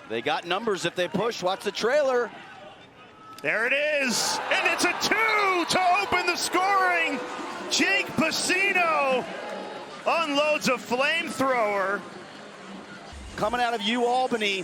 They got numbers if they push. Watch the trailer. There it is, and it's a 2 to open the scoring. Jake Pacino unloads a flamethrower. Coming out of Albany,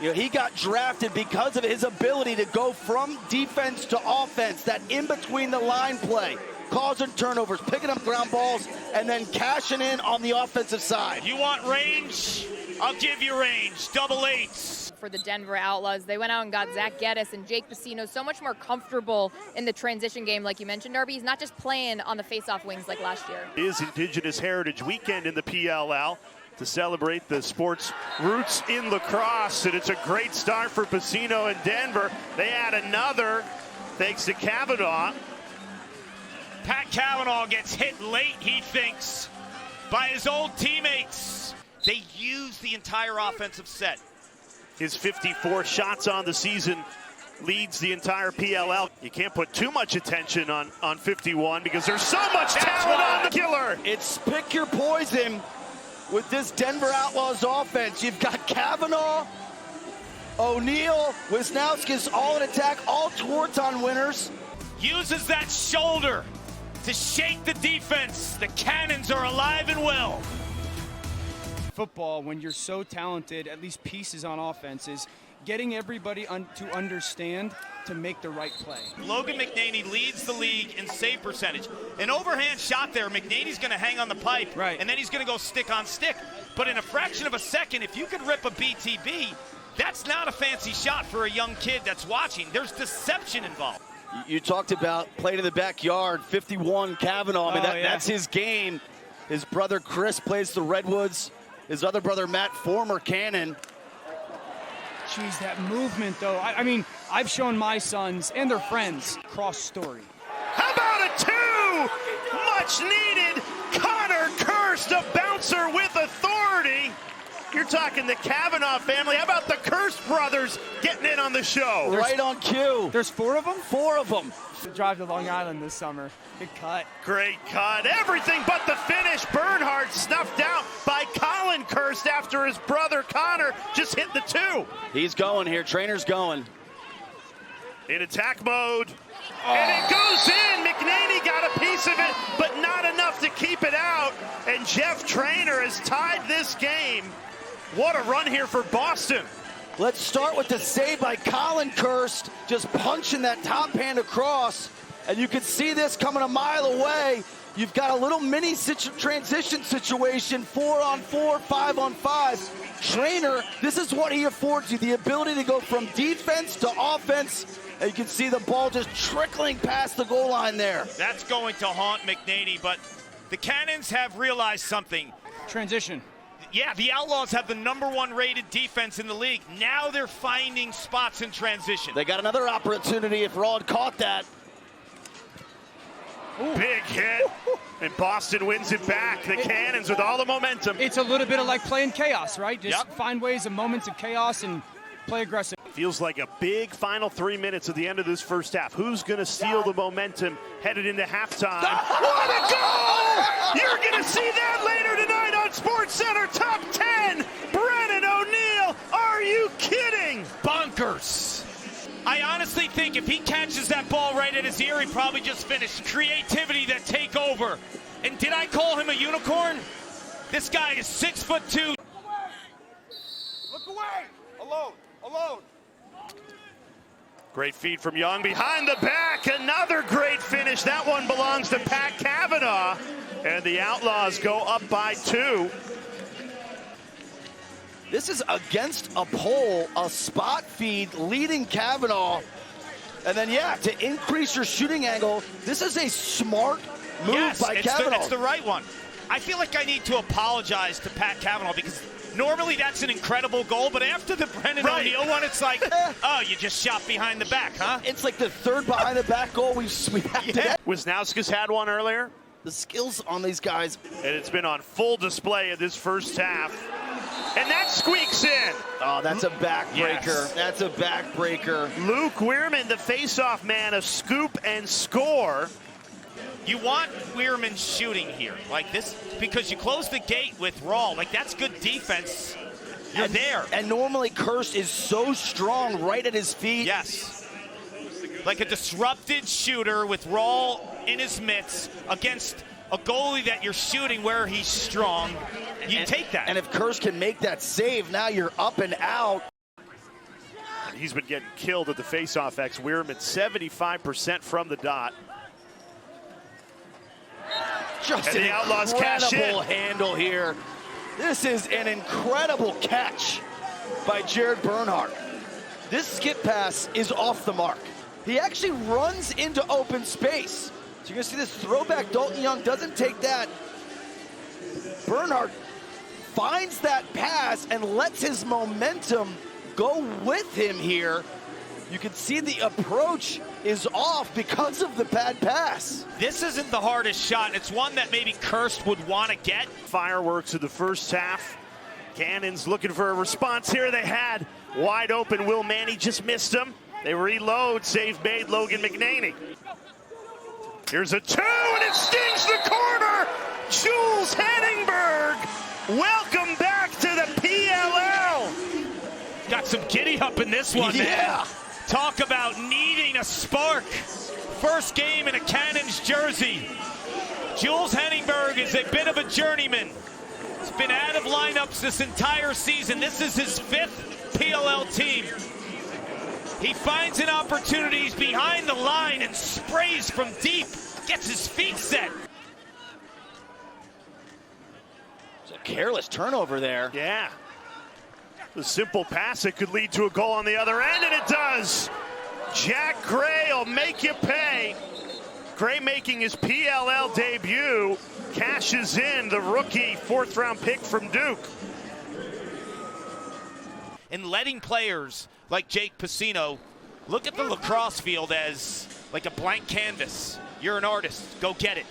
he got drafted because of his ability to go from defense to offense, that in between the line play, causing turnovers, picking up ground balls, and then cashing in on the offensive side. You want range? I'll give you range. Double eights. For the Denver Outlaws, they went out and got Zach Geddes and Jake Pacino so much more comfortable in the transition game, like you mentioned, Darby. He's not just playing on the face-off wings like last year. It is Indigenous Heritage Weekend in the PLL to celebrate the sport's roots in lacrosse, and it's a great start for Pacino and Denver. They add another thanks to Kavanaugh. Pat Kavanaugh gets hit late, he thinks, by his old teammates. They use the entire offensive set. His 54 shots on the season leads the entire PLL. You can't put too much attention on 51 because there's so much talent on the killer. It's pick your poison with this Denver Outlaws offense. You've got Kavanaugh, O'Neill, Wisnowski's all in attack, all towards on winners. Uses that shoulder to shake the defense. The Cannons are alive and well. Football, when you're so talented, at least pieces on offenses, getting everybody to understand to make the right play. Logan McNaney leads the league in save percentage. An overhand shot there, McNaney's going to hang on the pipe, right, and then he's going to go stick on stick. But in a fraction of a second, if you could rip a BTB, that's not a fancy shot for a young kid that's watching. There's deception involved. You talked about playing in the backyard, 51 Kavanaugh. I mean, that's his game. His brother Chris plays the Redwoods. His other brother Matt, former Cannon. Jeez, that movement, though. I mean, I've shown my sons and their friends cross story. How about a 2? Much needed. Connor Kirst, a bouncer with authority. You're talking the Kavanaugh family. How about the Kirst brothers getting in on the show? Right on cue. There's 4 of them? 4 of them. Drive to Long Island this summer. Good cut. Great cut. Everything but the finish. Bernhardt snuffed out by Colin Kirst after his brother Connor just hit the 2. He's going here. Trainer's going. In attack mode. And it goes in. McNaney got a piece of it, but not enough to keep it out. And Jeff Trainer has tied this game. What a run here for Boston. Let's start with the save by Colin Kirst, just punching that top hand across. And you can see this coming a mile away. You've got a little mini transition situation, 4-on-4, 5-on-5. Trainer, this is what he affords you, the ability to go from defense to offense. And you can see the ball just trickling past the goal line there. That's going to haunt McNaney, but the Cannons have realized something. Transition. Yeah, the Outlaws have the #1 rated defense in the league. Now they're finding spots in transition. They got another opportunity if Raw had caught that. Big hit, and Boston wins it back. The Cannons with all the momentum. It's a little bit of like playing chaos, right? Just find ways of moments of chaos and play aggressive. Feels like a big final 3 minutes at the end of this first half. Who's going to steal the momentum headed into halftime? What a goal! You're going to see that later tonight on SportsCenter Top 10. Brennan O'Neill, are you kidding? Bonkers. I honestly think if he catches that ball right at his ear, he probably just finished. Creativity that take over. And did I call him a unicorn? This guy is 6'2". Look away! Alone! Great feed from Young behind the back. Another great finish. That one belongs to Pat Kavanaugh. And the Outlaws go up by 2. This is against a pole, a spot feed leading Kavanaugh. And then, to increase your shooting angle, this is a smart move by Kavanaugh. It's the right one. I feel like I need to apologize to Pat Kavanaugh because normally that's an incredible goal, but after the Brennan O'Neill one, it's like, oh, you just shot behind the back, huh? It's like the third behind the back goal we've had. Wisnowski's had one earlier. The skills on these guys. And it's been on full display in this first half. And that squeaks in. Oh, that's a backbreaker. Yes. That's a backbreaker. Luke Weirman, the face-off man, a scoop and score. You want Weirman shooting here like this because you close the gate with Rawl. Like, that's good defense. You're there. And normally Kirst is so strong right at his feet. Yes. Like a disrupted shooter with Rawl in his mitts against a goalie that you're shooting where he's strong. You take that. And if Kirst can make that save, now you're up and out. He's been getting killed at the faceoff X. Weirham at 75% from the dot. Just And an the Outlaws cash in. incredible handle here. This is an incredible catch by Jared Bernhardt. This skip pass is off the mark. He actually runs into open space. So you're gonna see this throwback. Dalton Young doesn't take that. Bernhardt finds that pass and lets his momentum go with him here. You can see the approach is off because of the bad pass. This isn't the hardest shot. It's one that maybe Kirst would want to get. Fireworks in the first half. Cannons looking for a response here. They had wide open. Will Manny just missed him. They reload. Save made. Logan McNaney. Here's a 2, and it stings the corner. Jules Henningberg. Welcome back to the PLL. Got some giddy up in this one, man. Yeah. Talk about needing a spark. First game in a Cannons jersey. Jules Henningberg is a bit of a journeyman. He's been out of lineups this entire season. This is his 5th PLL team. He finds an opportunity. He's behind the line and sprays from deep. Gets his feet set. It's a careless turnover there. Yeah. The simple pass that could lead to a goal on the other end, and it does. Jack Gray will make you pay. Gray making his PLL debut, cashes in the rookie 4th-round pick from Duke. And letting players like Jake Piscino look at the lacrosse field as like a blank canvas. You're an artist, go get it.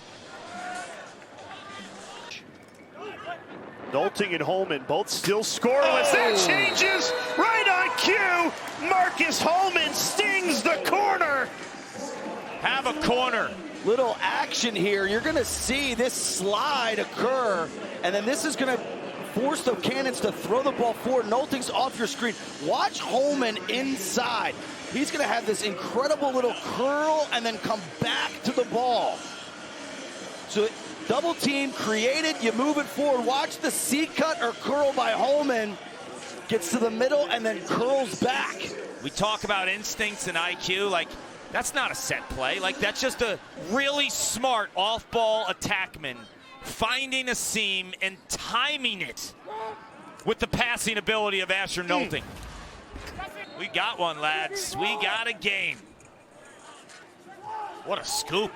Nolting and Holman both still scoreless. That changes right on cue. Marcus Holman stings the corner. Have a corner. Little action here. You're going to see this slide occur, and then this is going to force the Cannons to throw the ball forward. Nolting's off your screen. Watch Holman inside. He's going to have this incredible little curl and then come back to the ball. So double team created, you move it forward. Watch the C-cut or curl by Holman. Gets to the middle and then curls back. We talk about instincts and IQ, like that's not a set play. Like that's just a really smart off-ball attackman finding a seam and timing it with the passing ability of Asher Nolting. We got one, lads. We got a game. What a scoop.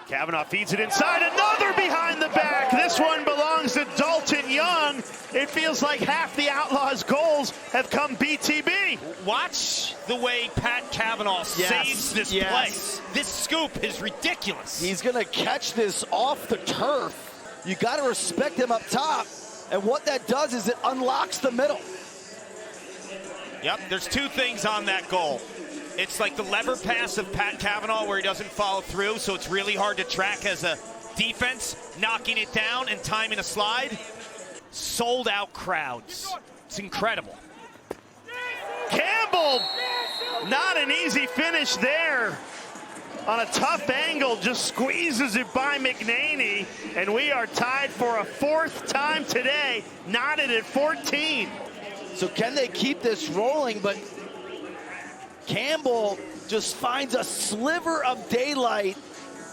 Kavanaugh feeds it inside, another behind the back. This one belongs to Dalton Young. It feels like half the Outlaws' goals have come BTB. Watch the way Pat Kavanaugh saves this play. This scoop is ridiculous. He's gonna catch this off the turf. You gotta respect him up top. And what that does is it unlocks the middle. Yep, there's 2 things on that goal. It's like the lever pass of Pat Kavanaugh where he doesn't follow through, so it's really hard to track as a defense, knocking it down and timing a slide. Sold out crowds. It's incredible. Campbell, not an easy finish there. On a tough angle, just squeezes it by McNaney, and we are tied for a 4th time today, knotted at 14. So can they keep this rolling? But Campbell just finds a sliver of daylight.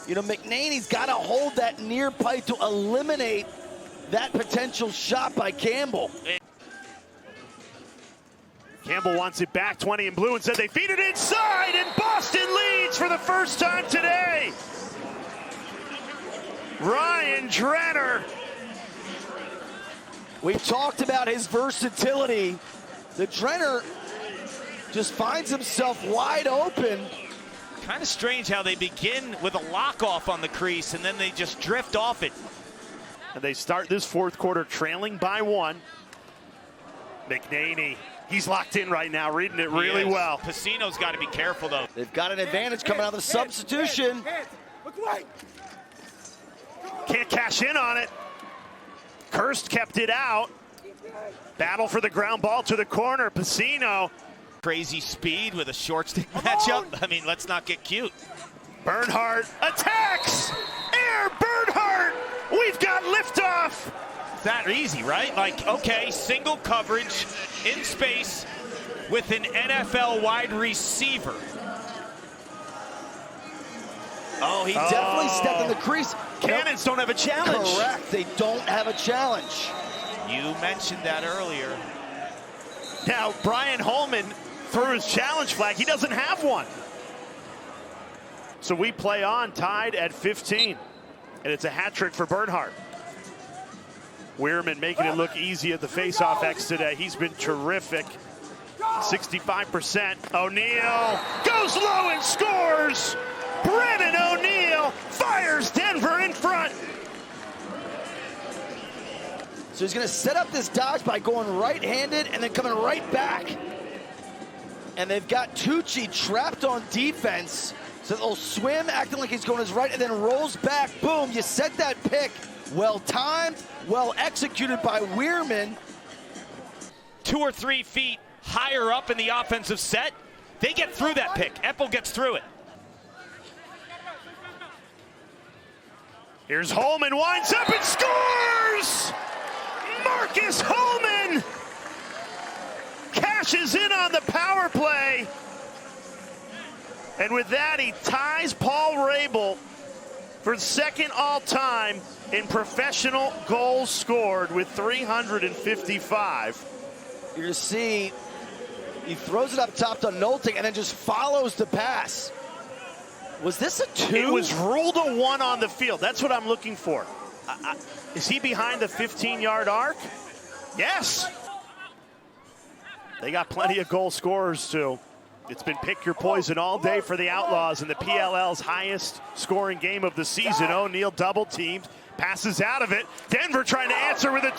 You know, McNaney's got to hold that near pipe to eliminate that potential shot by Campbell. Campbell wants it back, 20 in blue, and said they feed it inside, and Boston leads for the first time today. Ryan Drenner. We've talked about his versatility. The Drenner just finds himself wide open. Kind of strange how they begin with a lock-off on the crease, and then they just drift off it. And they start this 4th quarter trailing by 1. McNaney, he's locked in right now, reading it really well. Piscino's got to be careful, though. They've got an advantage coming out of the substitution. Look away. Can't cash in on it. Kirst kept it out. Battle for the ground ball to the corner. Pacino. Crazy speed with a short stick matchup. I mean, let's not get cute. Bernhardt attacks. Air Bernhardt. We've got liftoff. It's that easy, right? Like, okay, single coverage in space with an NFL wide receiver. Oh, he definitely stepped in the crease. Cannons don't have a challenge. Correct, they don't have a challenge. You mentioned that earlier. Now, Brian Holman threw his challenge flag. He doesn't have one. So we play on, tied at 15. And it's a hat trick for Bernhardt. Weirman making it look easy at the faceoff X today. He's been terrific. 65%. O'Neal goes low and scores. Brennan O'Neal fires Denver in front. So he's going to set up this dodge by going right-handed and then coming right back. And they've got Tucci trapped on defense. So they'll swim, acting like he's going his right, and then rolls back. Boom, you set that pick. Well-timed, well-executed by Weirman. 2 or 3 feet higher up in the offensive set. They get through that pick. Epple gets through it. Here's Holman, winds up and scores! Marcus Holman cashes in on the power play. And with that, he ties Paul Rabel for second all-time in professional goals scored with 355. You're going to see he throws it up top to Nolting and then just follows the pass. Was this a 2? It was ruled a 1 on the field. That's what I'm looking for. Is he behind the 15-yard arc? Yes. They got plenty of goal scorers, too. It's been pick your poison all day for the Outlaws in the PLL's highest scoring game of the season. O'Neal double teamed, passes out of it. Denver trying to answer with a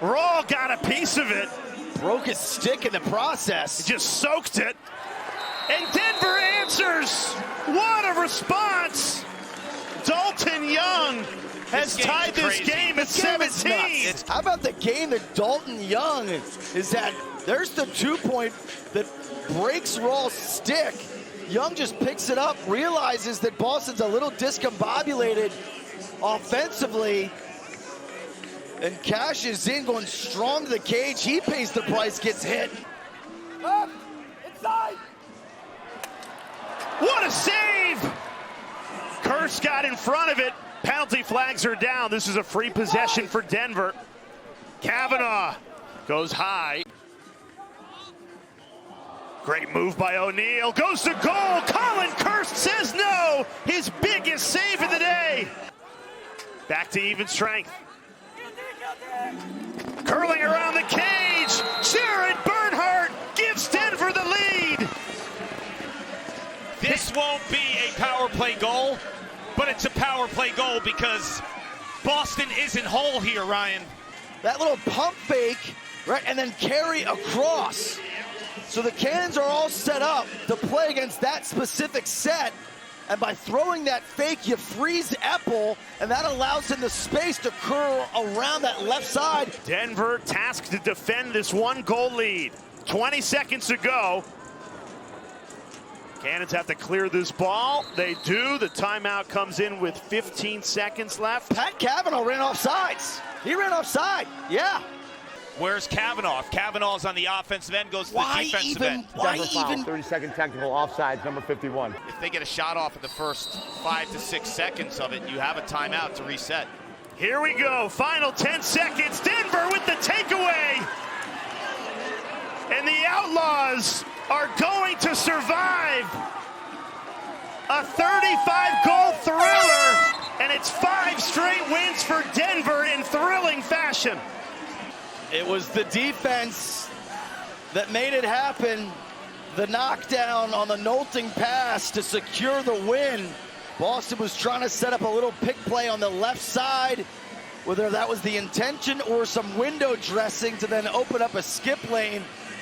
2. Raw got a piece of it. Broke his stick in the process. He just soaked it. And Denver answers. What a response. Dalton Young has tied this game at 17. How about the game that Dalton Young is at? There's the 2-point that breaks Raw's stick. Young just picks it up, realizes that Boston's a little discombobulated offensively, and cashes in, going strong to the cage. He pays the price, gets hit. Up, inside. What a save! Kurst got in front of it. Penalty flags are down. This is a free possession for Denver. Kavanaugh goes high. Great move by O'Neal. Goes to goal. Colin Kurst says no. His biggest save of the day. Back to even strength. Curling around the cage. Jared Bernhardt gives Denver the lead. This won't be a power play goal, but it's a power play goal because Boston isn't whole here, Ryan. That little pump fake, right, and then carry across. So the Cannons are all set up to play against that specific set. And by throwing that fake, you freeze Epple, and that allows him the space to curl around that left side. Denver tasked to defend this 1-goal lead. 20 seconds to go. Cannons have to clear this ball. They do. The timeout comes in with 15 seconds left. Pat Kavanaugh ran off sides. He ran offside, yeah. Where's Kavanaugh? If Kavanaugh's on the offensive end, goes to the defensive end. Why Denver foul, even? 30-second technical offside, number 51. If they get a shot off in the first 5 to 6 seconds of it, you have a timeout to reset. Here we go. Final 10 seconds. Denver with the takeaway. And the Outlaws are going to survive a 35-goal thriller. And it's 5 straight wins for Denver in thrilling fashion. It was the defense that made it happen. The knockdown on the Nolting pass to secure the win. Boston was trying to set up a little pick play on the left side, whether that was the intention or some window dressing to then open up a skip lane.